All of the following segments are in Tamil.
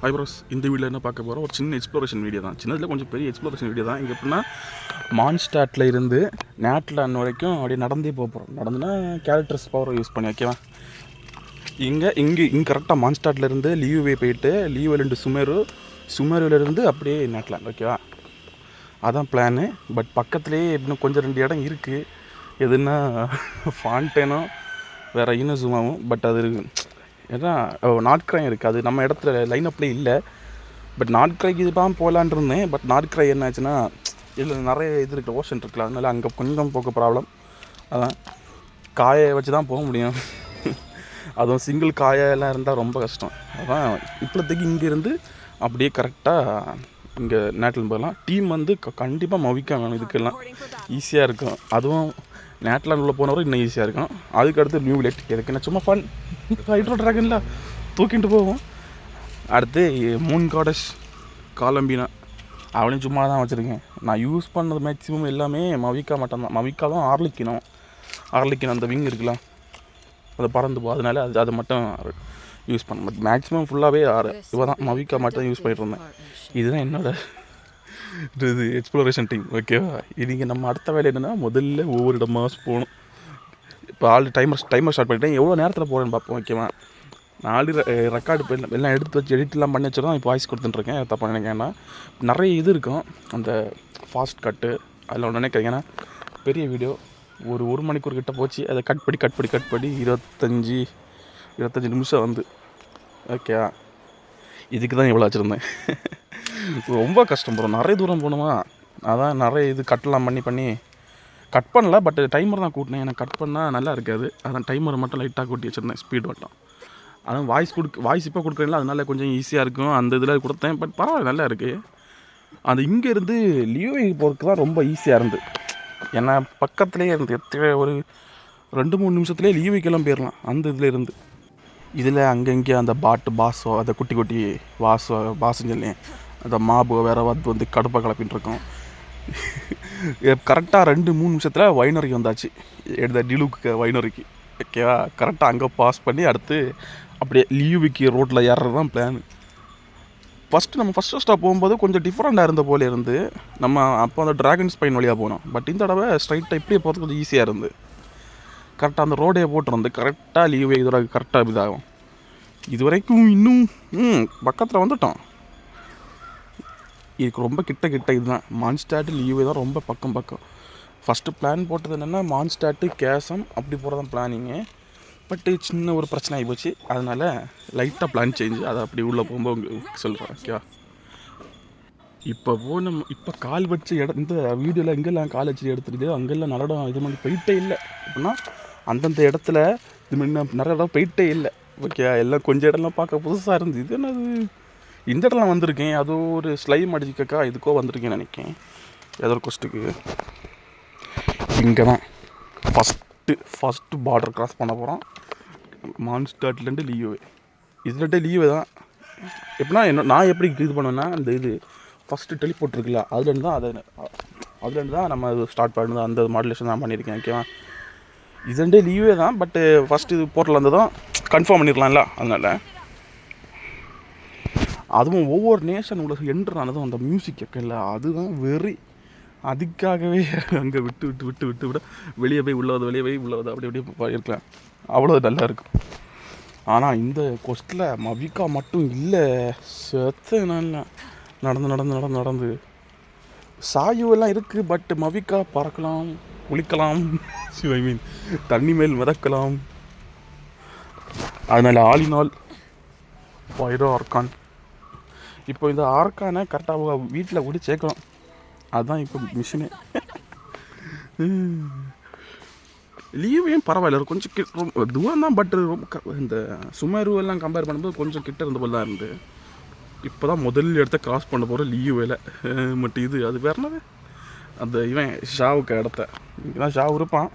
ஐப்ரோஸ் இந்த வீடியோவில் என்ன பார்க்க போகிறோம், ஒரு சின்ன எக்ஸ்ப்ளோரேஷன் வீடியோ தான். சின்னதில் கொஞ்சம் பெரிய எக்ஸ்ப்ளோரேஷன் வீடியோ தான். இங்கே எப்படின்னா மான்ஸ்டாட்டில் இருந்து நேட்லாண்ட் வரைக்கும் அப்படியே நடந்தே போகிறோம். நடந்துன்னா கேரக்டர்ஸ் பவர் யூஸ் பண்ணி ஓகேவா. இங்கே கரெக்டாக மான்ஸ்டாட்டில் இருந்து லீவே போயிட்டு லீவேலேருந்து சுமேருவிலேருந்து அப்படியே நேட்லாண்ட் ஓகேவா. அதான் பிளானு. பட் பக்கத்துலேயே இன்னும் கொஞ்சம் 2 இடம் இருக்குது. எதுனா ஃபாண்டேனும் வேறு இனசுமாவும். பட் அது ஏன்னா நாட்கிராய் இருக்குது, அது நம்ம இடத்துல லைனப்லேயே இல்லை. பட் நாட்கிராய்க்கு இது தான் போகலான் இருந்தேன். பட் நாட்கிராய் என்ன ஆச்சுன்னா இதில் நிறைய இது இருக்குது, ஓஷன் இருக்குல்ல, அதனால அங்கே கொஞ்சம் போக ப்ராப்ளம். அதான் காயை வச்சு தான் போக முடியும். அதுவும் சிங்கிள் காயெல்லாம் இருந்தால் ரொம்ப கஷ்டம். அதான் இப்போதைக்கு இங்கேருந்து அப்படியே கரெக்டாக இங்கே நேட்லாண்ட் போகலாம். டீம் வந்து கண்டிப்பாக மவிக்கா வேணும், இதுக்கெல்லாம் ஈஸியாக இருக்கும். அதுவும் நேட்லாண்ட் உள்ள போனவரை இன்னும் ஈஸியாக இருக்கும். அதுக்கடுத்து நியூ லேட் எதுக்கு என்ன சும்மா ஃபன் ஹைட்ரோ ட்ராகனில் தூக்கிட்டு போவோம். அடுத்து மூன் காடஸ் காலம்பினா அவனையும் சும்மா தான் வச்சுருக்கேன். நான் யூஸ் பண்ணது மேக்ஸிமம் எல்லாமே மவிக்கா மட்டும்தான். மவிக்காவும் ஆர்லிக்கினம் அந்த விங் இருக்கலாம், அதை பறந்து போ, அதனால அதை மட்டும் யூஸ் பண்ண. பட் மேக்ஸிமம் ஃபுல்லாகவே இவ தான் மவிக்கா மட்டும் யூஸ் பண்ணிட்டு இருந்தேன். இதுதான் என்னோடய இது எக்ஸ்ப்ளோரேஷன் டீம் ஓகேவா. இதுங்க நம்ம அடுத்த வேலை என்னென்னா முதல்ல ஒவ்வொரு இடமா போகணும். இப்போ டைமர் ஸ்டார்ட் பண்ணிட்டேன். எவ்வளோ நேரத்தில் போகிறேன்னு பார்ப்போம் ஓகேவா. நான் ரெக்கார்டு எல்லாம் எடுத்து வச்சு எடிட்லாம் பண்ணி வச்சு தான் இப்போ வாய்ஸ் கொடுத்துட்டுருக்கேன். தப்பாக நினைக்கிறேன்னா நிறைய இது இருக்கும் அந்த ஃபாஸ்ட் கட்டு, அதில் ஒன்று நினைக்கிறீங்கன்னா பெரிய வீடியோ ஒரு மணிக்கூர் கிட்ட போச்சு. அதை கட் பண்ணி 25 நிமிஷம் வந்து ஓகேவா. இதுக்கு தான் இவ்வளோ வச்சுருந்தேன். ரொம்ப கஷ்டம் போகிறோம், நிறைய தூரம் போகணுமா. அதான் நிறைய இது கட்டெலாம் பண்ணி கட் பண்ணல. பட் டைமர் தான் கூட்டினேன். எனக்கு கட் பண்ணால் நல்லா இருக்காது. அதான் டைமரை மட்டும் லைட்டாக கூட்டி வச்சுருந்தேன், ஸ்பீட் மட்டும். அதான் வாய்ஸ் இப்போ கொடுக்குறேன்ல, அதனால கொஞ்சம் ஈஸியாக இருக்கும். அந்த இதில் கொடுத்தேன். பட் பரவாயில்ல, நல்லா இருக்குது. அந்த இங்கேருந்து லியோவை போகிறதுக்கு தான் ரொம்ப ஈஸியாக இருந்து. ஏன்னா பக்கத்துலேயே இருந்து ஒரு 2-3 நிமிஷத்துலேயே லியோவைக்கெல்லாம் போயிடலாம் அந்த இதில் இருந்து. இதில் அங்கங்கே அந்த பாஸோ அதை குட்டி பாசுன்னு சொல்லி அந்த மாபு வேறு வந்து கடுப்பாக கிளப்பின்னு இருக்கோம். கரெக்டாக 2-3 நிமிஷத்தில் வைனரிக்கு வந்தாச்சு. எடுத்த டிலுக்கு வைனரிக்கு ஓகேவா. கரெக்டாக அங்கே பாஸ் பண்ணி அடுத்து அப்படியே லியூவிக்கு ரோட்டில் ஏறுறது தான் பிளான். நம்ம ஃபஸ்ட்டு ஸ்டாப் போகும்போது கொஞ்சம் டிஃப்ரெண்ட்டாக இருந்த போல இருந்து நம்ம அப்போ அந்த ட்ராகன் ஸ்பைன் வழியாக போனோம். பட் இந்த தடவை ஸ்ட்ரைட்டாக இப்படியே போகிறது கொஞ்சம் ஈஸியாக இருந்து. கரெக்டாக அந்த ரோடே போட்டுருந்து கரெக்டாக லீவே இதோட கரெக்டாக இதாகும். இது வரைக்கும் இன்னும் பக்கத்தில் வந்துட்டோம். இதுக்கு ரொம்ப கிட்ட இதுதான் மான்ஸ்டாட்டு லீவே தான் ரொம்ப பக்கம். ஃபஸ்ட்டு பிளான் போட்டது என்னென்னா மான்ஸ்டாட்டு கேசம் அப்படி போகிறதான் பிளானிங்கு. பட்டு சின்ன ஒரு பிரச்சனை ஆகி போச்சு. அதனால் லைட்டாக பிளான் சேஞ்சு அதை அப்படி உள்ளே போகும்போது உங்களுக்கு சொல்கிறேன் ஓகேவா. இப்போ கால் வச்சு இந்த வீடியோவில் எங்கெல்லாம் கால் வச்சு எடுத்துகிட்டு அங்கெல்லாம் நல்ல இடம் இது மாதிரி போயிட்டே இல்லை. அப்படின்னா அந்தந்த இடத்துல இது மாதிரி நிறைய இடம் போயிட்டே இல்லை ஓகே. எல்லாம் கொஞ்சம் இடம்லாம் பார்க்க புதுசாக இருந்தது. இது என்னது இந்த இடம்லாம் வந்திருக்கேன். அது ஒரு ஸ்லைம் அடிச்சுக்கக்கா இதுக்கோ வந்திருக்கேன்னு நினைக்கிறேன். ஏதோ ஒரு கொஸ்ட்டுக்கு இங்கே தான் ஃபஸ்ட்டு பார்டர் கிராஸ் பண்ண போகிறோம். மான்ஸ்டாட்லேருந்து லியோவே. இதுலேட்டு லியோவே தான். எப்படின்னா நான் எப்படி இது பண்ணுவேன்னா அந்த இது ஃபஸ்ட்டு டெலிபோர்ட் இருக்குல்ல, அதுலேருந்து தான் நம்ம அது ஸ்டார்ட் பண்ணுறது. அந்த மாடுலேஷன் தான் பண்ணியிருக்கேன் ஓகேவா. இதுலேருந்தே லியோவே தான். பட்டு ஃபஸ்ட்டு இது போர்ட்டில் இருந்து தான் கன்ஃபார்ம் பண்ணிடலாம்ல. அதனால் அதுவும் ஒவ்வொரு நேஷன் உள்ள என்ட்ரு ஆனதும் அந்த மியூசிக் இருக்குல்ல, அதுதான் வெறி. அதுக்காகவே அங்கே விட்டு வெளியே போய் உள்ளது அப்படி இருக்கலாம். அவ்வளோ நல்லா இருக்கும். ஆனால் இந்த கொஸ்டில் மவிக்கா மட்டும் இல்லை, செத்த நல்லா நடந்து சாயுவெல்லாம் இருக்குது. பட் மவிக்கா பறக்கலாம், குளிக்கலாம், தண்ணி மேல் மிதக்கலாம். அதனால் ஆலினால் பைரோ ஆர்கான். இப்போ இந்த ஆர்கானை கரெக்டாக வீட்டில் கூட சேர்க்கணும். அதுதான் இப்போ மிஷினு. லீவையும் பரவாயில்ல, கொஞ்சம் ரொம்ப தூரம் தான். பட் ரொம்ப இந்த சுமேருவெல்லாம் கம்பேர் பண்ணும்போது கொஞ்சம் கிட்ட இருந்த போல தான் இருந்து. இப்போ தான் முதல் இடத்த கிராஸ் பண்ண போகிற லீவேல மட்டும். இது அது வேறு என்னது அந்த இவன் ஷாவுக்கு இடத்த இங்கே தான் ஷாவு இருப்பான்.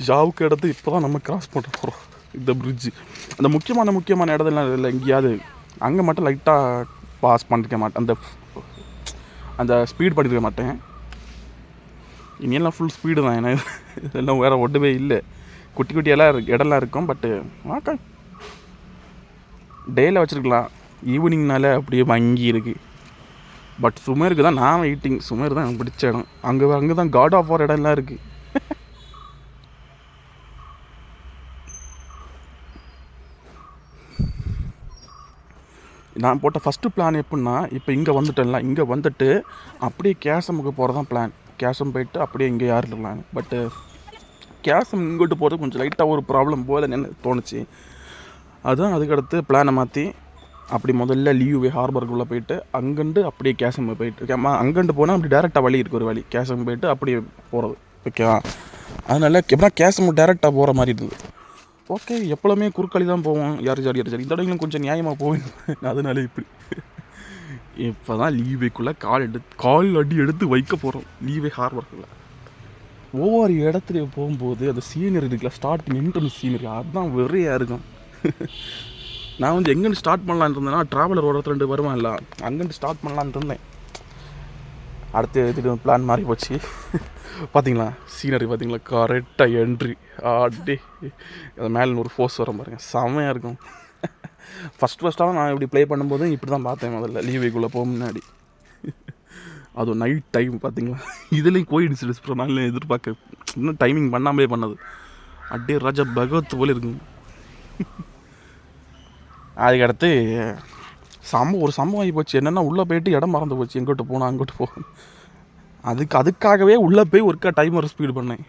ஷாவுக்கு இடத்த இப்போ தான் நம்ம கிராஸ் பண்ண போகிறோம். இந்த பிரிட்ஜு அந்த முக்கியமான இடத்துலாம் இல்லை. எங்கேயாவது அங்கே மட்டும் லைட்டாக பாஸ் பண்ணிருக்க மாட்டேன். அந்த ஸ்பீட் பண்ணிருக்க மாட்டேன். இனியெல்லாம் ஃபுல் ஸ்பீடு தான். ஏன்னா இதெல்லாம் வேறு ஒட்டுவே இல்லை. குட்டியெல்லாம் இடம்லாம் இருக்கும். பட்டு டேயில் வச்சுருக்கலாம். ஈவினிங்னால அப்படியே வங்கி இருக்குது. பட் சுமேருக்கு தான் நான் வெயிட்டிங். சுமேர் தான் எனக்கு பிடிச்ச இடம். அங்கே தான் காட் ஆஃப் வார் இடம்லாம் இருக்குது. நான் போட்ட ஃபஸ்ட்டு பிளான் எப்படின்னா, இப்போ இங்கே வந்துட்டேன்ல, இங்கே வந்துட்டு அப்படியே கேசமுக்கு போகிறது தான் பிளான். கேசம் போயிட்டு அப்படியே இங்கே யார் இருக்கலாம். பட்டு கேசம் இங்கிட்டு போகிறது கொஞ்சம் லைட்டாக ஒரு ப்ராப்ளம் போல் என்ன தோணுச்சு. அதுதான் அதுக்கடுத்து பிளானை மாற்றி அப்படி முதல்ல லியூவே ஹார்பருக்குள்ளே போயிட்டு அங்கேருந்து அப்படியே கேசம் போயிட்டு அங்கேருந்து போனால் அப்படி டேரெக்டாக வழி இருக்குது, ஒரு வழி கேசம் போயிட்டு அப்படியே போகிறது. ஓகேவா? அதனால எப்படின்னா கேசம் டேரெக்டாக போகிற மாதிரி இருக்குது. ஓகே, எப்போவுமே குறுக்காளி தான் போவோம். யார் இந்த தடவைகளும் கொஞ்சம் நியாயமாக போவேன். அதனால இப்படி இப்போ தான் லீவேக்குள்ளே கால் அடி எடுத்து வைக்க போகிறோம். லீவே ஹார்பருக்குள்ளே ஒவ்வொரு இடத்துலையும் போகும்போது அந்த சீனரி இருக்குல்ல, ஸ்டார்டிங் என்ட்ரன்ஸ் சீனரி, அதுதான் வெறியாக இருக்கும். நான் வந்து எங்கேருந்து ஸ்டார்ட் பண்ணலான்னு இருந்தேன்னா, ட்ராவலர் ஒரு 2 வருவான் இல்லை, அங்கேருந்து ஸ்டார்ட் பண்ணலான்னு இருந்தேன். அடுத்து பிளான் மாறி போச்சு. பார்த்தீங்களா சீனரி, பார்த்தீங்களா கரெக்டாக என்ட்ரி ஆடி அது மேலே ஒரு ஃபோர்ஸ் வர பாருங்க, செம்மையாக இருக்கும். ஃபஸ்ட்டாக நான் இப்படி ப்ளே பண்ணும்போது இப்படி தான் பார்த்தேன் முதல்ல லீவேக்குள்ளே போக முன்னாடி. அதுவும் நைட் டைம் பார்த்தீங்களா, இதுலேயும் கோயின்சிடன்ஸ் நான் எதிர்பார்க்க இன்னும் டைமிங் பண்ணாமே பண்ணது. அப்படியே ராஜா பகவத் போல இருக்குங்க. அதுக்கடுத்து ஒரு சம்பவம் ஆகி போச்சு. என்னென்னா உள்ளே போயிட்டு இடம் மறந்து போச்சு, எங்கிட்ட போனால் அங்கிட்டு போகணும். அதுக்காகவே உள்ளே போய் ஒருக்கா டைமர் ஸ்பீடு பண்ணேன்.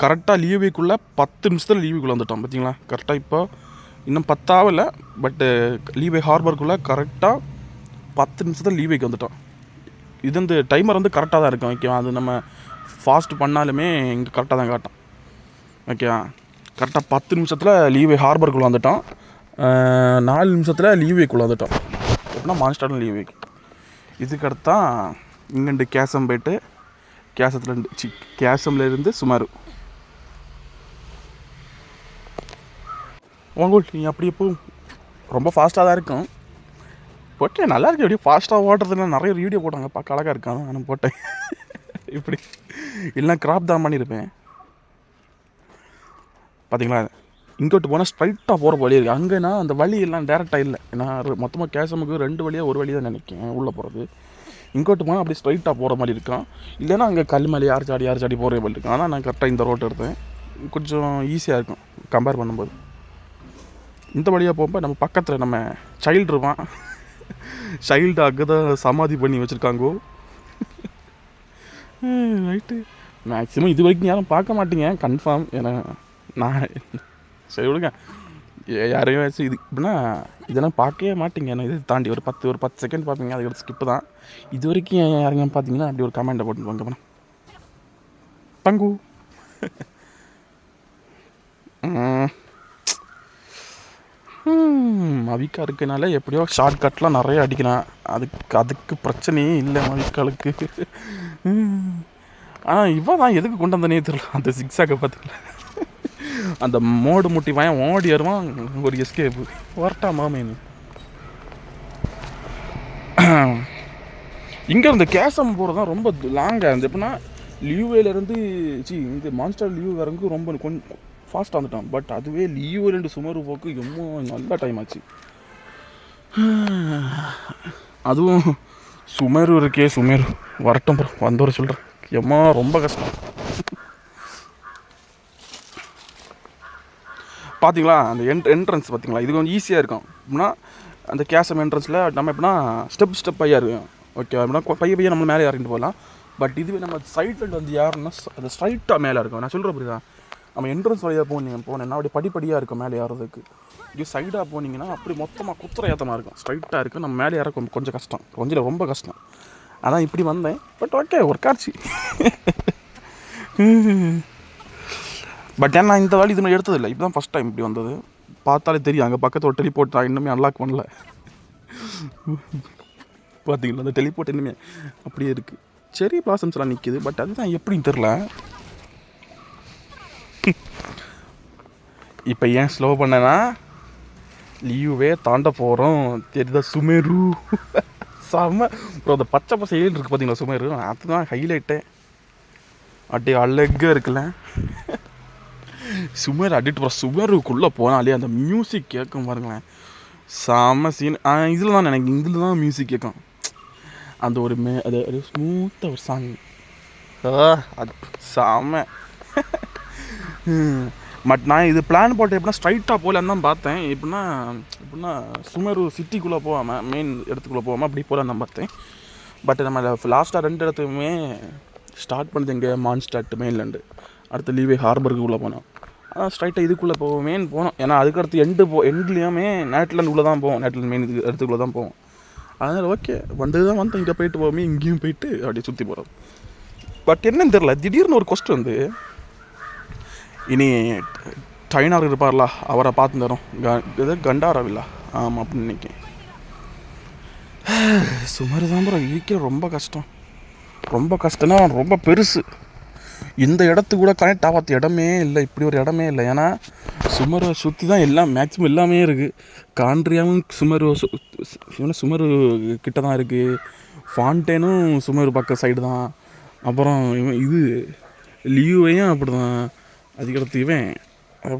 கரெக்டாக லீவுக்குள்ளே 10 நிமிஷத்தில் லீவுக்குள்ளே வந்துட்டோம். பார்த்தீங்களா கரெக்டாக இப்போ இன்னும் 10 ஆகலை, பட்டு லீவே ஹார்பருக்குள்ளே கரெக்டாக 10 நிமிஷத்தில் லீவேக்கு வந்துட்டோம். இது வந்து டைமர் வந்து கரெக்டாக தான் இருக்கும். ஓகேவா? அது நம்ம ஃபாஸ்ட் பண்ணாலுமே இங்கே கரெக்டாக தான் காட்டும். ஓகேவா? கரெக்டாக 10 நிமிஷத்தில் லீவே ஹார்பருக்குள்ளே வந்துட்டோம். 4 நிமிஷத்தில் லீவேக்குள்ளே வந்துட்டோம். எப்படின்னா மான்ஸ்டர் லீவேக்கு. இதுக்கடுத்தான் இங்கேண்டு கேசம் போயிட்டு கேசம்லேருந்து சுமார் உங்கள் நீ அப்படியே போ. ரொம்ப ஃபாஸ்ட்டாக தான் இருக்கும். போட்டேன் நல்லா இருக்கு. எப்படியும் ஃபாஸ்ட்டாக ஓட்டுறதுல நிறைய வீடியோ போட்டாங்க, பார்க்க அழகாக இருக்கான். நான் போட்டேன் இப்படி இல்லைனா கிராப் தான் பண்ணியிருப்பேன். பார்த்தீங்களா இங்கிட்டு போனால் ஸ்ட்ரைட்டாக போகிற வழி இருக்குது. அங்கேனா அந்த வழி எல்லாம் டேரெக்டாக இல்லை. ஏன்னா மொத்தமாக கேசமுக்கு 2 வழியாக ஒரு வழி தான் நினைக்கிறேன் உள்ளே போகிறது. இங்கிட்டு போனால் அப்படி ஸ்ட்ரைட்டாக போகிற மாதிரி இருக்கும். இல்லைன்னா அங்கே கல் மேலே யார் சாடி போகிற மாதிரி இருக்கும். ஆனால் நான் கரெக்டாக இந்த ரோட்டை எடுத்தேன். கொஞ்சம் ஈஸியாக இருக்கும் கம்பேர் பண்ணும்போது. இந்த வழியாக போகும்போது நம்ம பக்கத்தில் நம்ம சைல்டு இருப்பான். சைல்டு அங்கே தான் சமாதி பண்ணி வச்சுருக்காங்கோ. ரைட்டு, மேக்ஸிமம் இது வரைக்கும் யாரும் பார்க்க மாட்டீங்க கன்ஃபார்ம். ஏன்னா நான் சரி விடுங்க, யாரையும் வச்சு இது இப்படின்னா இதெல்லாம் பார்க்கவே மாட்டீங்க. ஏன்னா இது தாண்டி ஒரு 10 செகண்ட் பார்ப்பீங்க, அதுக்கு ஸ்கிப்பு தான். இது வரைக்கும் யாருங்க பார்த்தீங்கன்னா அப்படி ஒரு கமெண்ட்டை போட்டுருவாங்க. அப்புறம் தங்கு மவிக்கா இருக்கனால எப்படியோ ஷார்ட்கட்லாம் நிறைய அடிக்கிறான். அதுக்கு பிரச்சனையே இல்லை மவிக்காளுக்கு. ஆனால் இவன் தான் எதுக்கு கொண்டு வந்தனே தெரியல. அந்த சிக்ஸாக்கை பார்த்தீங்களா, அந்த மோடு முட்டி வாயன் ஓடி வருவான். ஒரு எஸ்கேப்பு வரட்டா மாமேனு. இங்கே இந்த கேசம் போகிறது தான் ரொம்ப லாங்காக இருந்து. எப்படின்னா லீவேலேருந்து இந்த மான்ஸ்டர் லீவ் வரங்கு ரொம்ப கொஞ்சம் ஃபாஸ்ட்டாக வந்துட்டான். பட் அதுவே லீவேலேருந்து சுமரு போக்கு ரொம்ப நல்லா டைம் ஆச்சு. அதுவும் சுமரு இருக்கே, சுமரு வரட்டும் ப்ரோ, வந்தவரை சொல்கிறேன். எம்மா ரொம்ப கஷ்டம். பார்த்தீங்களா அந்த என்ட்ரன்ஸ் பார்த்தீங்களா, இது கொஞ்சம் ஈஸியாக இருக்கும். அப்படின்னா அந்த கேசம் என்ட்ரன்ஸில் நம்ம எப்படின்னா ஸ்டெப் பையாக இருக்கும். ஓகே, அப்படின்னா பையன் நம்ம மேலே இறங்கிட்டு போகலாம். பட் இதுவே நம்ம சைடில் வந்து யாருன்னா அது ஸ்ட்ரைட்டாக மேலே இருக்கும். நான் சொல்கிறேன் புரியுதா, நம்ம என்ட்ரன்ஸ் வழியாக போனேன்னா அப்படி படிப்படியாக இருக்கும் மேலே ஏறதுக்கு. இது சைடாக போனீங்கன்னா அப்படி மொத்தமாக குத்துற ஏற்றமாக இருக்கும். ஸ்ட்ரைட்டாக இருக்கும், நம்ம மேலே ஏற கொஞ்சம் கஷ்டம், கொஞ்சம் ரொம்ப கஷ்டம். அதான் இப்படி வந்தேன். பட் ஓகே, ஒர்க் ஆச்சு. பட் ஏன்னா இந்த வேலை இது மாதிரி எடுத்ததில்லை, இப்போ தான் ஃபஸ்ட் டைம் இப்படி வந்தது. பார்த்தாலே தெரியும், அங்கே பக்கத்தில் ஒரு டெலிபோர்ட் நான் இன்னுமே அன்லாக் பண்ணல. பார்த்தீங்களா அந்த டெலிபோர்ட் இன்னுமே அப்படியே இருக்குது. செரி பிளாசம்ஸ்லாம் நிற்கிது. பட் அதுதான் எப்படின்னு தெரில. இப்போ ஏன் ஸ்லோ பண்ணேன்னா லீவே தாண்ட போகிறோம். தெரியுதா சுமேரு செம்ம அப்புறம் அந்த பச்சை பசையில் இருக்குது பார்த்தீங்களா சுமேரு, அதுதான் ஹைலைட்டே. அப்படியே அழகாக இருக்குல்ல சுமேர் அடிட்டு போகிற. சுமருக்குள்ளே போனாலே அந்த மியூசிக் கேட்கும் பாருங்களேன், செம்ம சீன். இதில் தான் எனக்கு இதில் தான் மியூசிக் கேட்கும். அந்த ஒரு அது ஒரு ஸ்மூத்தாக ஒரு சாங். அது செம்ம. பட் நான் இது பிளான் போட்டு எப்படின்னா ஸ்ட்ரைட்டாக போகலான்னு தான் பார்த்தேன். எப்படின்னா சுமரு சிட்டிக்குள்ளே போகாமல் மெயின் இடத்துக்குள்ளே போகாமல் அப்படி போகலான்னு தான் பார்த்தேன். பட் நம்ம லாஸ்ட்டாக 2 இடத்துக்குமே ஸ்டார்ட் பண்ணது எங்கே மான்ஸ்டாட் மெயின்லேண்டு, அடுத்து லீவே ஹார்பருக்குள்ளே போனோம். ஆனால் ஸ்ட்ரைட்டாக இதுக்குள்ளே போவோமேன்னு போனோம். ஏன்னா அதுக்கடுத்து எண்ட்லேயுமே நேட்லேருந்து உள்ளே தான் போவோம், நேட்லேருந்து மெயின் இது இடத்துக்குள்ளே தான் போவோம். அதனால் ஓகே வந்து தான் வந்து இங்கே போயிட்டு போவோமே, இங்கேயும் போயிட்டு அப்படியே சுற்றி போகிறோம். பட் என்னன்னு தெரில, திடீர்னு ஒரு கொஸ்டின் வந்து இனி டைனார் இருப்பார்ல அவரை பார்த்து தரோம் எது கண்டாராவில்லா ஆமாம் அப்படின்னு நினைக்கிறேன். சுமார் தான் ப்ரோ இருக்க ரொம்ப கஷ்டம்னா ரொம்ப பெருசு. இந்த இடத்துக்கு கூட கனெக்ட் ஆகாத இடமே இல்லை, இப்படி ஒரு இடமே இல்லை. ஏன்னா சுமரை சுற்றி தான் எல்லாம் மேக்ஸிமம் எல்லாமே இருக்குது. காண்ட்ரியாவும் சுமரு கிட்ட தான் இருக்குது, ஃபாண்டேனும் சுமரு பக்கம் சைடு தான். அப்புறம் இது லியூவையும் அப்படி தான். அதுக்கடுத்து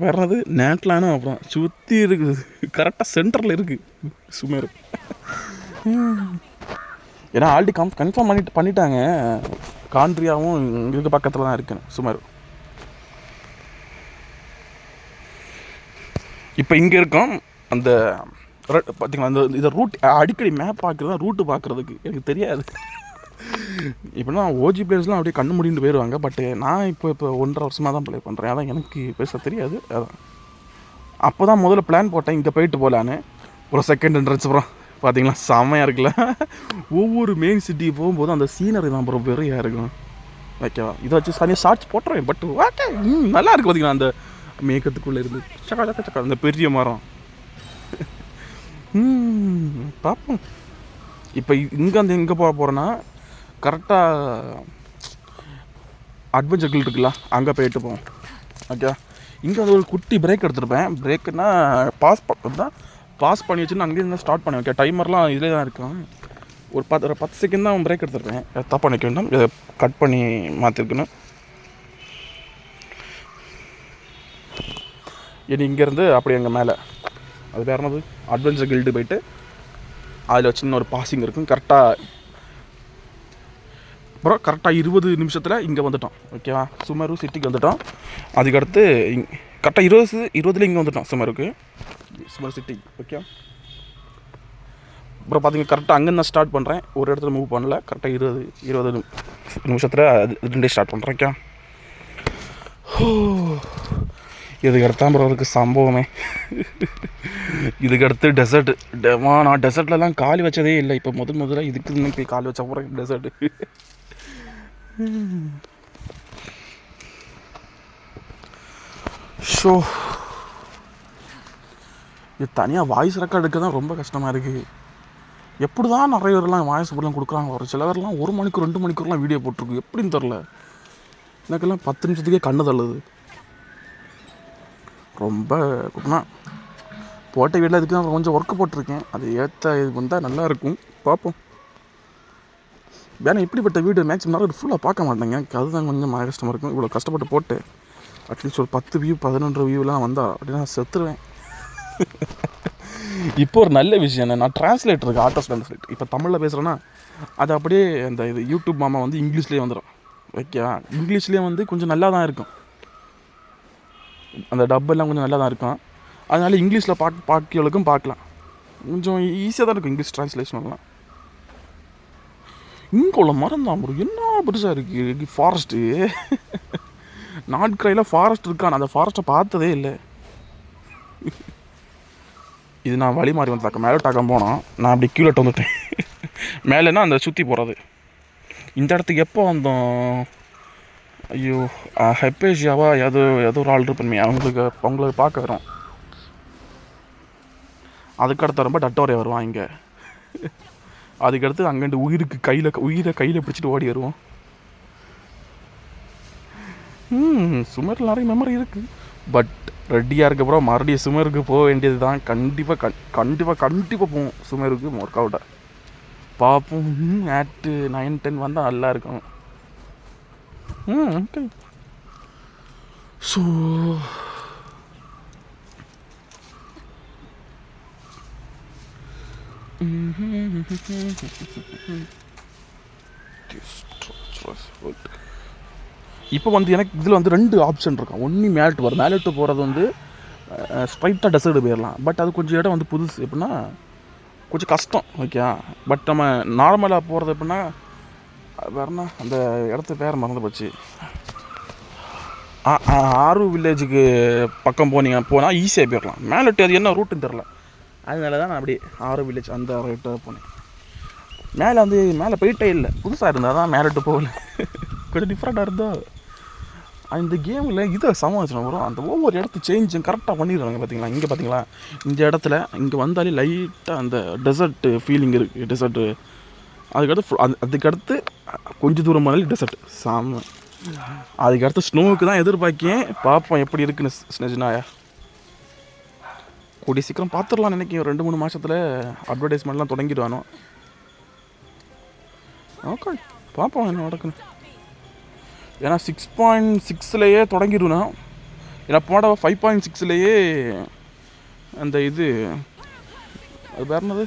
வர்றது நேட்லானும் அப்புறம் சுற்றி இருக்குது, கரெக்டாக சென்டரில் இருக்குது சுமரு. ஏன்னா ஆல்ரெடி கன்ஃபார்ம் பண்ணிட்டாங்க காண்ட்ரியாவும் இங்கே பக்கத்தில் தான் இருக்குன்னு சுமரு. இப்போ இங்கே இருக்கோம். அந்த பார்த்திங்களா அந்த இதை ரூட் அடிக்கடி மேப் பார்க்குறது, ரூட்டு பார்க்குறதுக்கு எனக்கு தெரியாது. இப்போனா ஓஜி பிளேயர்ஸ்லாம் அப்படியே கண்ணு முடிண்டு போயிடுவாங்க. பட்டு நான் இப்போ 1.5 வருஷமாக தான் ப்ளே பண்ணுறேன். அதான் எனக்கு பேச தெரியாது. அதான் அப்போ தான் முதல்ல பிளான் போட்டேன் இங்கே போயிட்டு போகலான்னு. ஒரு செகண்ட் என்ட்ரன்ஸ் அப்புறம் பார்த்தீங்களா செம்மையாக இருக்குல்ல. ஒவ்வொரு மெயின் சிட்டிக்கு போகும்போது அந்த சீனரி தான் அப்புறம் வெறையாக இருக்கும். ஓகேவா, இதை வச்சு தனியாக ஷார்ட்ஸ் போட்டுறேன். பட் ஓகே நல்லா இருக்குது. பார்த்தீங்களா அந்த மேக்கத்துக்குள்ளே இருந்து சக்கா அந்த பெரிய மரம். பார்ப்போம். இப்போ இங்கேருந்து எங்கே போக போகிறேன்னா கரெக்டாக அட்வென்ச்சர் கில் இருக்குல்ல அங்கே போயிட்டு போவோம். ஓகே, இங்கே அது ஒரு குட்டி பிரேக் எடுத்துருப்பேன். பிரேக்குன்னா பாஸ் பண்ணி வச்சுன்னு அங்கேருந்து ஸ்டார்ட் பண்ணேன். ஓகே, டைமர்லாம் இதிலே தான் இருக்கும். ஒரு 10 செகண்ட் தான் பிரேக் எடுத்துருப்பேன். தப்பாக நினைக்க வேண்டாம், இதை கட் பண்ணி மாற்றிருக்கணும். இனி இங்கேருந்து அப்படி எங்கள் மேலே அது வேறு என்னது அட்வென்ச்சர் கில்டு போயிட்டு அதில் சின்ன ஒரு பாசிங் இருக்கும். கரெக்டாக 20 நிமிஷத்தில் இங்கே வந்துட்டோம். ஓகேவா, சுமரு சிட்டிக்கு வந்துட்டோம். அதுக்கடுத்து கரெக்டாக 20 இங்கே வந்துட்டோம் சுமரு சிட்டி. ஓகே, அப்புறம் பார்த்தீங்கன்னா கரெக்டாக அங்கேருந்து நான் ஸ்டார்ட் பண்ணுறேன். ஒரு இடத்துல மூவ் பண்ணல. கரெக்டாக 20 நிமிஷத்தில் அது ஸ்டார்ட் பண்ணுறேன். ஓகே, இதுக்கு அடுத்தான் ப்ரோ இருக்குது சம்பவமே. இதுக்கடுத்து டெசர்ட்டு. நான் டெசர்ட்லலாம் கால் வச்சதே இல்லை. இப்போ முதல்ல இதுக்கு போய் கால் வச்ச போகிறேன் டெசர்ட்டு. ஷோ, இது தனியாக வாய்ஸ் ரெக்கார்டு எடுக்க தான் ரொம்ப கஷ்டமாக இருக்குது. எப்படி தான் நிறைய பேர்லாம் வாய்ஸ் போடலாம் கொடுக்குறாங்க. ஒரு சிலவர்லாம் 1 மணிக்கூர் 2 மணிக்கூர்லாம் வீடியோ போட்டிருக்கு. எப்படின்னு தெரில, எனக்கெல்லாம் 10 நிமிஷத்துக்கே கண்ணு தள்ளுது. ரொம்ப போட்ட வீட்டில் அதுக்கு தான் கொஞ்சம் ஒர்க்கு போட்டிருக்கேன். அது ஏற்ற இது வந்தால் நல்லாயிருக்கும். பார்ப்போம். வேணா இப்படிப்பட்ட வீடியோ மேக்ஸிமம் நேரம் ஃபுல்லாக பார்க்க மாட்டேங்க. எனக்கு அதுதான் கொஞ்சம் கஷ்டமாக இருக்கும். இவ்வளோ கஷ்டப்பட்டு போட்டு அட்லீஸ்ட் ஒரு 10 வியூ 11 வியூலாம் வந்தால் அப்படின்னா செத்துருவேன். இப்போ ஒரு நல்ல விஷயம் என்ன, நான் டிரான்ஸ்லேட்டர் இருக்குது, ஆட்டோ டிரான்ஸ்லேட். இப்போ தமிழில் பேசுகிறேன்னா அது அப்படியே அந்த இது யூடியூப் மாமா வந்து இங்கிலீஷ்லேயே வந்துடும். ஓகேவா, இங்கிலீஷ்லேயே வந்து கொஞ்சம் நல்லா தான் இருக்கும். அந்த டப்பெல்லாம் கொஞ்சம் நல்லா தான் இருக்கும். அதனால இங்கிலீஷில் பார்க்கலுக்கும் பார்க்கலாம். கொஞ்சம் ஈஸியாக தான் இருக்கும் இங்கிலீஷ் ட்ரான்ஸ்லேஷன்லாம். இங்கே உள்ள மரம் தான் ப்ரோ என்ன பெருசாக இருக்குது. ஃபாரஸ்ட்டு நாட்கரையில் ஃபாரஸ்ட் இருக்கான். அந்த ஃபாரஸ்ட்டை பார்த்ததே இல்லை. இது நான் வழி மாறி வந்து மேலே டாக்கம் போனோம். நான் அப்படி கீழே வந்துட்டேன். மேலேன்னா அந்த சுற்றி போகிறது. இந்த இடத்துக்கு எப்போ வந்தோம்? ஐயோ, ஹெப்பேஷியாவா ஏதோ ஒரு ஆள் இருப்பேன். அவங்களுக்கு பார்க்க வரும். அதுக்கடுத்து ரொம்ப டட்டோரே வருவான் இங்கே. அதுக்கடுத்து அங்கேருந்து உயிரை கையில் பிடிச்சிட்டு ஓடி வருவோம். சுமரில் நிறைய மெமரி இருக்குது. பட் ரெடியாக இருக்க அப்புறம் மறுபடியும் சுமருக்கு போக வேண்டியது தான். கண்டிப்பாக போவோம் சுமருக்கு ஒர்க் அவுட்டை பார்ப்போம். ஆட்டு 9-10 வந்தால் நல்லா இருக்கும். ஓகே, ஸோ இப்போ வந்து எனக்கு இதில் வந்து 2 ஆப்ஷன் இருக்கும். ஒன்று மேலட்டு வரும். மேலட்டு போகிறது வந்து ஸ்ட்ரைட்டாக டெசர்ட் போயிடலாம். பட் அது கொஞ்சம் இடம் வந்து புதுசு எப்படின்னா கொஞ்சம் கஷ்டம். ஓகே. பட் நம்ம நார்மலாக போகிறது எப்படின்னா வேறுனா அந்த இடத்து பேர் மறந்து போச்சு. ஆரு வில்லேஜுக்கு பக்கம் போனால் ஈஸியாக போயிடலாம். மேலட்டு அது என்ன ரூட்டுன்னு தெரில. அதனால தான் நான் அப்படி ஆரு வில்லேஜ் அந்த ரேட்டாக போனேன். மேலே போயிட்டே இல்லை. புதுசாக இருந்தால் தான் மேலட்டு போகல. கொஞ்சம் டிஃப்ரெண்ட்டாக இருந்தால் இந்த கேமில் இதை சமாளிச்சு வரும். அந்த ஒவ்வொரு இடத்து சேஞ்சும் கரெக்டாக பண்ணிடுறாங்க. பார்த்தீங்களா இந்த இடத்துல இங்கே வந்தாலே லைட்டாக அந்த டெசர்ட்டு ஃபீலிங் இருக்குது. டெசர்ட்டு அதுக்கடுத்து கொஞ்சம் தூரம் போனாலே டெசர்ட் சாம. அதுக்கடுத்து ஸ்னோவுக்கு தான் எதிர்பார்க்கேன். பார்ப்போம் எப்படி இருக்குன்னு. ஸ்னெஜ்னாயா கூடிய சீக்கிரம் பார்த்துடலாம் நினைக்கிறேன். 2-3 மாதத்தில் அட்வர்டைஸ்மெண்ட்லாம் தொடங்கிடுவானோ. ஓகே பார்ப்போம் என்ன நடக்குன்னு. ஏன்னா 6.6லேயே தொடங்கிடுவேன். ஏன்னா போட 5.6லேயே அந்த இது அது வேறு என்னது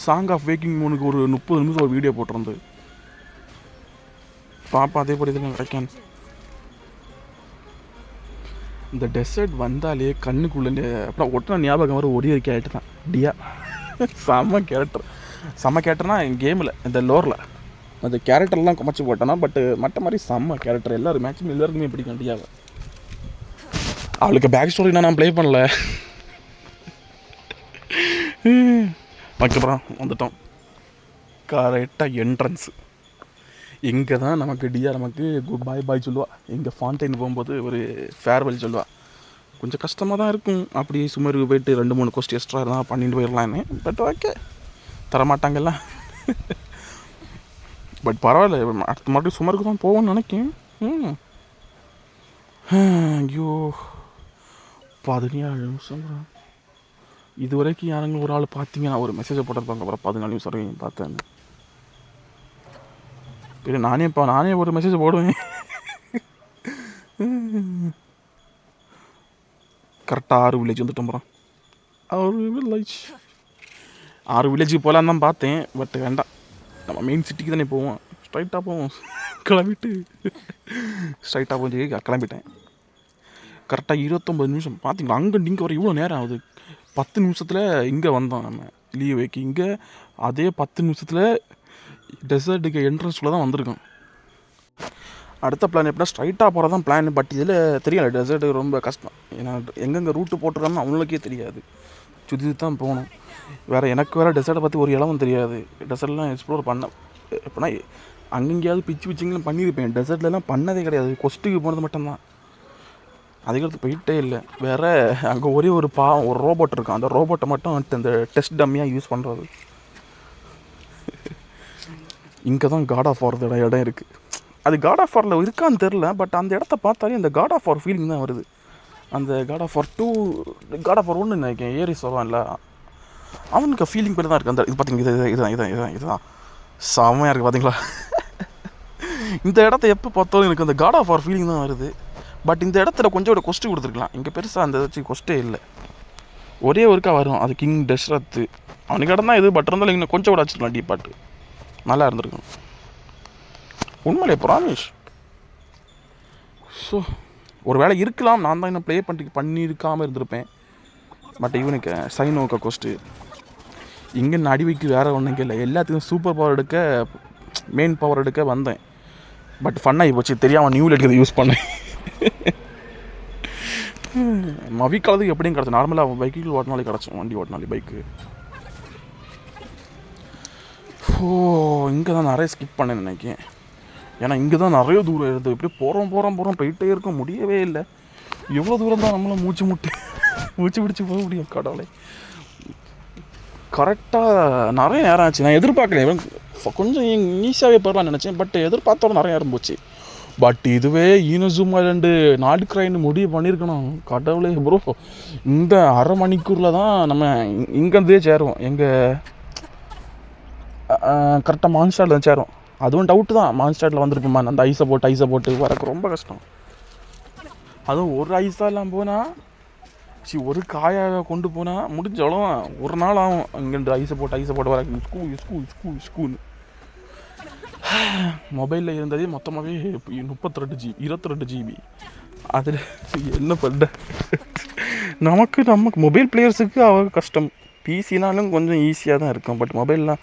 சாங் ஆஃப் வேக்கிங் மூணுக்கு ஒரு 30 நிமிஷம் ஒரு வீடியோ போட்டிருந்து பார்ப்போம். அதேபடி இதில் கிடைக்கும். இந்த டெசர்ட் வந்தாலே கண்ணுக்குள்ளே அப்புறம் ஒட்டின ஞாபகம் வர ஒரே ஒரு கேரக்டர் தான், டியா. செம்ம கேரக்டர்னா என் கேமில் இந்த லோரில் அந்த கேரக்டர்லாம் குறைச்சி போட்டேன்னா. பட்டு மற்ற மாதிரி செம்ம கேரக்டர். எல்லோரும் மேக்ஸிமம் எல்லாருக்குமே பிடிக்கும் டியாவை. அவளுக்கு பேக் ஸ்டோரி நான் ப்ளே பண்ணல. அதுக்கப்புறம் வந்துட்டோம் கரெக்டாக என்ட்ரன்ஸு. இங்கே தான் நமக்கு டியா நமக்கு குட் பாய் சொல்லுவாள். இங்கே ஃபாண்டைன் போகும்போது ஒரு ஃபேர்வெல் சொல்லுவாள். கொஞ்சம் கஷ்டமாக தான் இருக்கும். அப்படி சுமருக்கு போய்ட்டு 2-3 கொஸ்டி எக்ஸ்ட்ரா இருந்தால் பண்ணிட்டு போயிடலான்னு. But okay தரமாட்டாங்கல்ல. பட் பரவாயில்ல. அடுத்த மாதிரி சுமருக்கு தான் போவோம்னு நினைக்கேன். ஐயோ 14 நிமிஷம். இது வரைக்கும் யாருங்க ஒரு ஆள் பார்த்தீங்கன்னா ஒரு மெசேஜை போட்டிருப்பாங்க. அப்புறம் 14 நிமிஷம் வரைக்கும் பார்த்தேன். இல்லை நானே ஒரு மெசேஜ் போடுவேன். கரெக்டாக 6 வில்லேஜ் வந்துட்டோம். போகிறோம் 6 வில்லேஜுக்கு போகலான்னு தான் பார்த்தேன். பட் வேண்டாம், நம்ம மெயின் சிட்டிக்கு தானே போவோம். ஸ்ட்ரைட்டாக போவோம். ஸ்ட்ரைட்டாக போய் கிளம்பிட்டேன். கரெக்டாக 29 நிமிஷம். பார்த்தீங்களா அங்கே இங்கே வர இவ்வளோ நேரம் ஆகுது. 10 நிமிஷத்தில் இங்கே வந்தோம் நம்ம லீவ் வைக்க. இங்கே அதே 10 நிமிஷத்தில் டெசர்ட்டுக்கு என்ட்ரன்ஸில் தான் வந்திருக்கோம். அடுத்த பிளான் எப்படின்னா ஸ்ட்ரைட்டாக போகிறது தான் பிளான். பட் இதில் தெரியல, டெசர்ட்டு ரொம்ப கஷ்டம். ஏன்னா எங்கெங்கே ரூட்டு போட்டிருக்கான்னு அவங்களுக்கே தெரியாது. சுற்றி தான் போகணும். எனக்கு வேறு டெசர்ட்டை பற்றி ஒரு இளவும் தெரியாது. டெசர்ட்லாம் எக்ஸ்ப்ளோர் பண்ண எப்படின்னா அங்கங்கேயாவது பிச்சுங்கெல்லாம் பண்ணியிருப்பேன். டெசர்ட்லாம் பண்ணதே கிடையாது. கொஸ்ட்டுக்கு போனது மட்டும்தான். அதுக்கடுத்து போயிட்டே இல்லை. வேறு அங்கே ஒரே ஒரு ரோபோட் இருக்கும். அந்த ரோபோட்டை மட்டும் இந்த டெஸ்ட் டம்மியாக யூஸ் பண்ணுறது. இங்கே தான் காட் ஆஃப் வார் இடம் இருக்குது. அது காட் ஆஃப் வாரில் இருக்கான்னு தெரில. பட் அந்த இடத்த பார்த்தாலே அந்த காட் ஆஃப் வார் ஃபீலிங் தான் வருது. அந்த God of War 2 God of War 1 நினைக்கிறேன் ஏறி சொல்லுவான்ல, அவனுக்கு ஃபீலிங் பண்ணி தான் இருக்குது. அந்த இது பார்த்தீங்க இதுதான் செம்மையாக இருக்குது. பார்த்தீங்களா இந்த இடத்த எப்போ பார்த்தாலும் எனக்கு அந்த காட் ஆஃப் வார் ஃபீலிங் தான் வருது. பட் இந்த இடத்துல கொஞ்சம் ஒரு கொஸ்ட்டு கொடுத்துருக்கலாம். இங்கே பெருசாக அந்த வச்சு கொஸ்ட்டே இல்லை. ஒரே ஒருக்கா வரும். அது கிங் டெஸ்ரத்து அவனுக்கு இடம் தான் இது. பட் இருந்தாலும் இங்கே கொஞ்சம் கூட வச்சுருக்கலாம். டீ பாட்டு நல்லா இருந்திருக்கும் உண்மையிலே ப்ராமிஸ். ஸோ ஒரு வேளை இருக்கலாம், நான் தான் இன்னும் ப்ளே பண்ணியிருக்காமல் இருந்திருப்பேன். பட் இவனுக்கு சைனோக்க கொஸ்ட்டு இங்கே அடி வைக்க வேறு ஒன்றும் இல்லை. எல்லாத்துக்கும் சூப்பர் பவர் எடுக்க மெயின் பவர் எடுக்க வந்தேன். பட் ஃபன்னாகி போச்சு. தெரியாமல் நியூவில் எடுக்கிறது யூஸ் பண்ணேன். மவிக்காலத்துக்கு எப்படியும் கிடச்சி நார்மலாக பைக்கில் ஓட்டினாலே கிடச்சோம். வண்டி ஓட்டினாலே பைக்கு. இங்கே தான் நிறைய ஸ்கிப் பண்ணேன்னு நினைக்கிறேன். ஏன்னா இங்கே தான் நிறைய தூரம் இருக்குது. இப்படி போகிறோம் போயிட்டே இருக்க முடியவே இல்லை. எவ்வளோ தூரம் தான் நம்மளும் மூச்சு பிடிச்சி போக முடியும். கடவுளே கரெக்டாக நிறைய நேரம் ஆச்சு. நான் எதிர்பார்க்கல. கொஞ்சம் ஈஸியாகவே போயிடலான்னு நினச்சேன். பட் எதிர்பார்த்தோட நிறைய நேரம் போச்சு. பட் இதுவே ஈனோசூமா 2 நாடுக்ராயின்னு முடிவு பண்ணியிருக்கணும். கடவுளே ப்ரோ, இந்த அரை மணிக்கூரில் தான் நம்ம இங்கேருந்தே சேருவோம். எங்கள் கரெக்டாக மான்ஸ்டாட்டில் தான் சேரும். அதுவும் டவுட்டு தான், மான்ஸ்டாட்டில் வந்திருக்குமா அந்த ஐஸை போட்டு வரக்கு ரொம்ப கஷ்டம். அதுவும் ஒரு ஐஸாக இல்லாமல் போனால் ஒரு காயாக கொண்டு போனால் முடிஞ்சாலும் ஒரு நாள் ஆகும் அங்கேருந்து ஐஸை போட்டு வர ஸ்கூன்னு. மொபைலில் இருந்ததே மொத்தமாகவே 22 ஜிபி. அதில் என்ன பண்ண நமக்கு மொபைல் பிளேயர்ஸுக்கு அவ்வளோ கஷ்டம். பிசினாலும் கொஞ்சம் ஈஸியாக தான் இருக்கும். பட் மொபைல்லாம்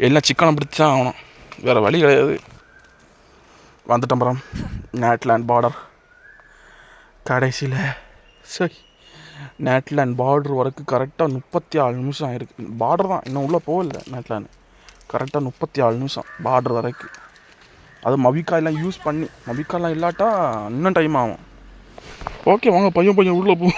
எல்லாம் சிக்கனை பிடிச்சா ஆகணும், வேறு வழி கிடையாது. வந்துட்டோம் அப்புறம் நேட்லாண்ட் பார்டர் கடைசியில். சரி, நேட்லாண்ட் பார்டர் வரைக்கும் கரெக்டாக 34 நிமிஷம் ஆயிருக்கு. பார்டர் தான், இன்னும் உள்ளே போகல. நேட்லாண்ட் கரெக்டாக 34 நிமிஷம் பார்டர் வரைக்கும். அது மவிக்காயெல்லாம் யூஸ் பண்ணி, மவிக்காயெல்லாம் இல்லாட்டா இன்னும் டைம் ஆகும். ஓகே வாங்க பையன் உள்ளே போ.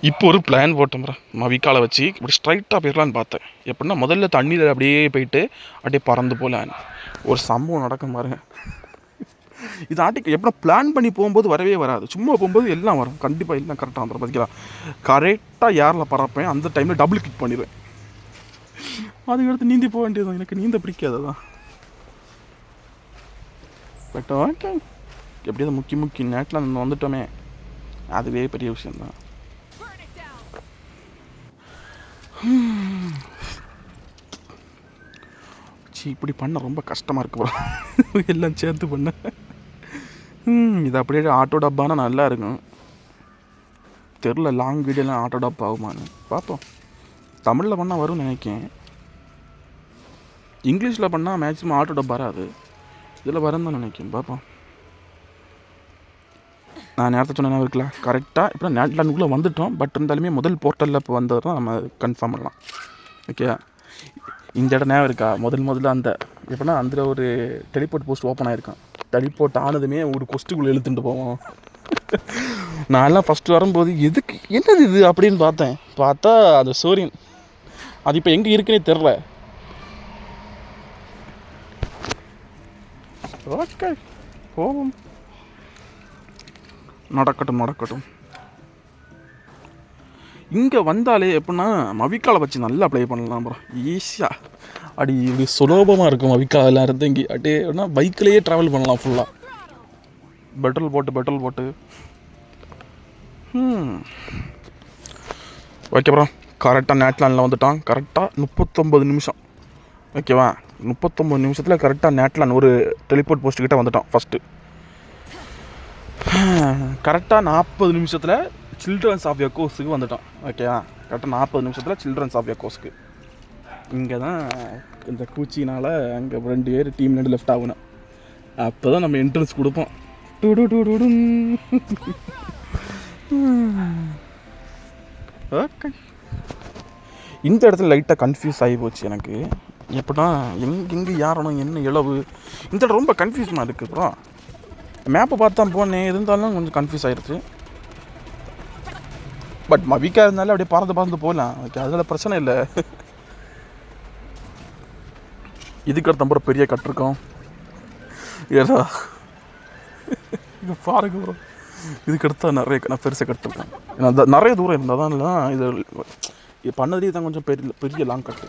இப்போ ஒரு பிளான் போட்டோம் மவிக்காலை வச்சு இப்படி ஸ்ட்ரைட்டாக போயிடலான்னு பார்த்தேன். எப்படின்னா முதல்ல தண்ணியில் அப்படியே போயிட்டு அப்படியே பறந்து போகலான்னு ஒரு சம்பவம் நடக்கும் பாருங்க. இது ஆட்டிக்கு எப்படின்னா பிளான் பண்ணி போகும்போது வரவே வராது, சும்மா போகும்போது எல்லாம் வரும். கண்டிப்பாக எல்லாம் கரெக்டாக வந்துடும். பார்த்திக்கலாம், கரெக்டாக ஏரில் பறப்பேன், அந்த டைமில் டபுள் கிக் பண்ணிடுவேன். அதுக்கடுத்து நீந்தி போக வேண்டியது. எனக்கு நீந்த பிடிக்காது தான். பட் ஓகே, எப்படியாவது முக்கிய நேட்டில் நம்ம வந்துட்டோமே, அதுவே பெரிய விஷயந்தான். இப்படி பண்ண ரொம்ப கஷ்டமாக இருக்கு எல்லாம் சேர்த்து பண்ண. இது அப்படியே ஆட்டோ டப்பானா நல்லா இருக்கும். தெரில லாங் வீடியோலாம் ஆட்டோ டப் ஆகுமான்னு பார்ப்போம். தமிழில் பண்ணால் வரும்னு நினைக்கேன். இங்கிலீஷில் பண்ணால் மேக்ஸிமம் ஆட்டோ டப் வராது. இதில் வரும் தான் நினைக்கிறேன், பார்ப்போம். நான் நேரத்தை சொன்ன இருக்கலாம் கரெக்டாக. இப்போ நேட்லாண்டுக்குள்ளே வந்துட்டோம். பட் இருந்தாலுமே முதல் போர்ட்டலில் இப்போ வந்தது தான் நம்ம கன்ஃபார்ம் பண்ணலாம். ஓகே, இந்த இடம் ஞாபகம் இருக்கா? முதல்ல அந்த எப்படின்னா அந்த ஒரு டெலிபோர்ட் போஸ்ட் ஓப்பன் ஆகிருக்கான். டெலிபோர்ட் ஆனதுமே ஒரு கொஸ்ட்டுக்குள்ளே இழுத்துட்டு போவோம். நான்லாம் ஃபஸ்ட்டு வரும்போது எதுக்கு என்னது இது அப்படின்னு பார்த்தா அது சோரியன். அது இப்போ எங்கே இருக்குன்னே தெரில. ஓகே போவோம், நடக்கட்டும். இங்கே வந்தாலே எப்படின்னா மவிக்காலை வச்சு நல்லா ப்ளே பண்ணலாம் ப்ரோ, ஈஸியாக. அப்படி இப்படி சுலபமாக இருக்கும் மவிக்காலெல்லாம் இருந்து. இங்கே அப்படியே பைக்கிலேயே ட்ராவல் பண்ணலாம் ஃபுல்லாக. பெட்ரோல் போட்டு ஓகே ப்ரோ, கரெக்டாக நேட்லாண்டில் வந்துட்டான். கரெக்டாக 39 நிமிஷம். ஓகேவா, 39 நிமிஷத்தில் கரெக்டாக நேட்லாண்ட் ஒரு டெலிபோர்ட் போஸ்ட்டுக்கிட்ட வந்துட்டான் ஃபஸ்ட்டு. கரெக்டாக 40 நிமிஷத்தில் சில்ட்ரன்ஸ் ஆஃப் எக்கோஸுக்கு வந்துட்டோம். ஓகேவா, கரெக்டாக 40 நிமிஷத்தில் சில்ட்ரன்ஸ் ஆஃப் எக்கோஸுக்கு. இங்கே தான் இந்த பூச்சினால் அங்கே 2 பேர் டீம் 2 லெஃப்ட் ஆகணும். அப்போ தான் நம்ம என்ட்ரன்ஸ் கொடுப்போம். ஓகே, இந்த இடத்துல லைட்டாக கன்ஃபியூஸ் ஆகி போச்சு எனக்கு. எப்படின்னா எங்கே யாரணும் என்ன இளவு, இந்த இடம் ரொம்ப கன்ஃபியூஸமாக இருக்குது அப்புறம். மேப்பை பார்த்து தான் போனேன், இருந்தாலும் கொஞ்சம் கன்ஃபியூஸ் ஆகிடுச்சு. பட் மவிக்கா இருந்தாலும் அப்படியே பறந்து போகலாம். ஓகே, அதில் பிரச்சனை இல்லை. இதுக்கு அடுத்த நம்பர் பெரிய கட்டிருக்கோம் ஏதா இது பாருங்க ப்ரோ. இதுக்கு அடுத்தா நான் பெருசாக கட்டிருக்கேன். ஏன்னா நிறைய தூரம் இருந்தால் தான் இல்லை இது பண்ணதே தான் கொஞ்சம் பெரிய லாங் கட்டு.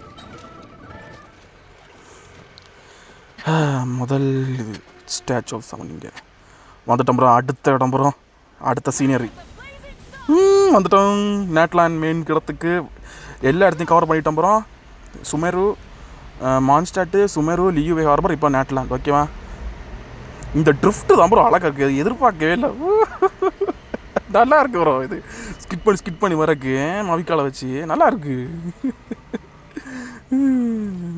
முதல் இது ஸ்டாச்சு ஆஃப் செவன் இங்கே வந்துட்டோம் ப்ரோ. அடுத்த இடம் ப்ரோ, அடுத்த சீனரி வந்துட்டோம். நேட்லாண்ட் மெயின் இடத்துக்கு எல்லா இடத்தையும் கவர் பண்ணிட்டோம் ப்ரோ. சுமேரு, மான்ஸ்டாட்டு, சுமேரு, லியூவே ஹார்பர், இப்போ நேட்லாண்ட். ஓகேவா, இந்த ட்ரிஃப்ட்டு தான் ப்ரோ அழகாக இருக்குது. எதிர்பார்க்கவே இல்லை, நல்லா இருக்கு ப்ரோ. இது ஸ்கிட் பண்ணி வரக்கு மவிக்காலை வச்சு நல்லா இருக்கு.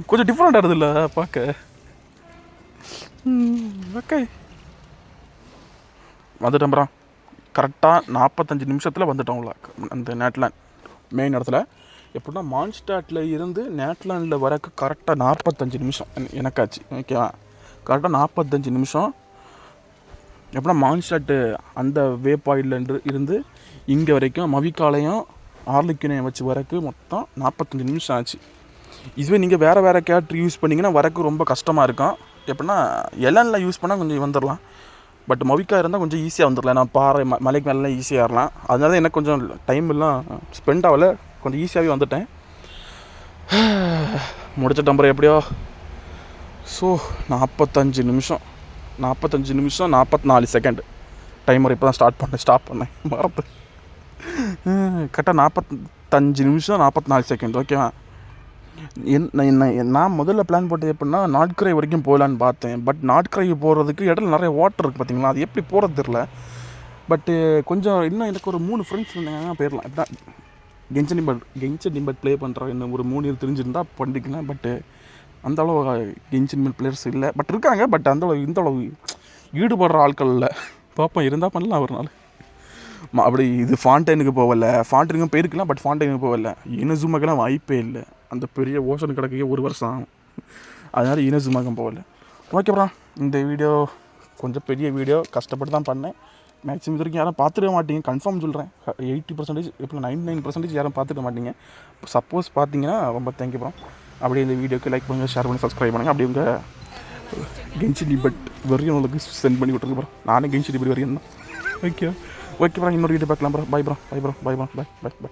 கொஞ்சம் டிஃப்ரெண்ட் ஆகுது இல்லை பார்க்க. ஓகே, வந்துட்டோம் ப்ரோ. கரெக்டாக 45 நிமிஷத்தில் வந்துட்டோம்ல அந்த நேட்லாண்ட் மெயின் இடத்துல. எப்படின்னா மான்ஸ்டாட்டில் இருந்து நேட்லாண்டில் வரக்கு கரெக்டாக 45 நிமிஷம் எனக்காச்சு. ஓகேவா, கரெக்டாக 45 நிமிஷம். எப்படின்னா மான்ஸ்டாட்டு அந்த வே பாயிண்ட்லேருந்து இருந்து இங்கே வரைக்கும் மவிக்காலையும் ஆர்லிக்கினையும் வச்சு வரக்கு மொத்தம் 45 நிமிஷம் ஆச்சு. இதுவே நீங்கள் வேறு கேரக்டர் யூஸ் பண்ணிங்கன்னா வரக்கு ரொம்ப கஷ்டமாக இருக்கும். எப்படின்னா எலனில் யூஸ் பண்ணால் கொஞ்சம் வந்துடலாம். பட் மவிக்கா இருந்தால் கொஞ்சம் ஈஸியாக வந்துடலாம். நான் பாறை மலைக்கு மேலாம் ஈஸியாக ஏறலாம். அதனால தான் எனக்கு கொஞ்சம் டைம் எல்லாம் ஸ்பெண்ட் ஆகலை, கொஞ்சம் ஈஸியாகவே வந்துட்டேன். முடிச்சிட்டேன் ப்ரோ எப்படியோ. ஸோ 45 நிமிஷம் 44 செகண்ட் டைமர் இப்போ தான் ஸ்டாப் பண்ணேன் மறந்து. கரெக்டாக 45 நிமிஷம் 44 செகண்ட். ஓகேவா? நான் முதல்ல பிளான் போட்டது எப்படின்னா நாட்கரை வரைக்கும் போகலான்னு பார்த்தேன். பட் நாட்கரை போகிறதுக்கு இடையில நிறைய வாட்டர் இருக்குது பார்த்தீங்களா, அது எப்படி போகிறது தெரில. பட்டு கொஞ்சம் இன்னும் எனக்கு ஒரு 3 ஃப்ரெண்ட்ஸ் இருந்தாங்கன்னா போயிடலாம். இப்படிதான் கென்சன் இம்பட் ப்ளே பண்ணுற இன்னும் ஒரு 3 தெரிஞ்சிருந்தா பண்ணிக்கலாம். பட்டு அந்த அளவு கென்சன் இம்பட் பிளேயர்ஸ் இல்லை. பட் இருக்காங்க. பட் அந்த அளவு இந்த அளவு ஈடுபடுற ஆட்கள் இல்லை. பார்ப்போம், இருந்தால் பண்ணலாம் ஒரு நாள். அப்படி இது ஃபாண்டைனுக்கு போகல, ஃபாண்டைனுக்கும் போயிருக்கலாம். பட் ஃபாண்டைனுக்கு போகல. இனசுமாக்கெல்லாம் வாய்ப்பே இல்லை. அந்த பெரிய ஓஷன் கிடக்கையே 1 வருஷம் ஆகும். அதனால் இனசுமாக்கம் போகல. ஓகே ப்ரோ, இந்த வீடியோ கொஞ்சம் பெரிய வீடியோ, கஷ்டப்பட்டு தான் பண்ணேன். மேக்ஸிமம் இது வரைக்கும் யாரும் பார்த்துக்க மாட்டீங்க, கன்ஃபார்ம் சொல்கிறேன். 80% இப்போ 99% யாரும் பார்த்துக்க மாட்டீங்க. சப்போஸ் பார்த்தீங்கன்னா ரொம்ப தேங்க்யூ ப்ரோ. அப்படியே இந்த வீடியோக்கு லைக் பண்ணுங்கள், ஷேர் பண்ணி சப்ஸ்கிரைப் பண்ணுங்கள். அப்படி உங்கள் கென்ஷன் டிபட் வரையும் உங்களுக்கு சென்ட் பண்ணி விட்டுருங்க ப்ரோ. நானே கென்ஷன் டிபட் வரையும் தான். ஓகே ப்ரோ, இன்னொரு வீடியோ பார்க்கலாம் ப்ரோ. Bye bro.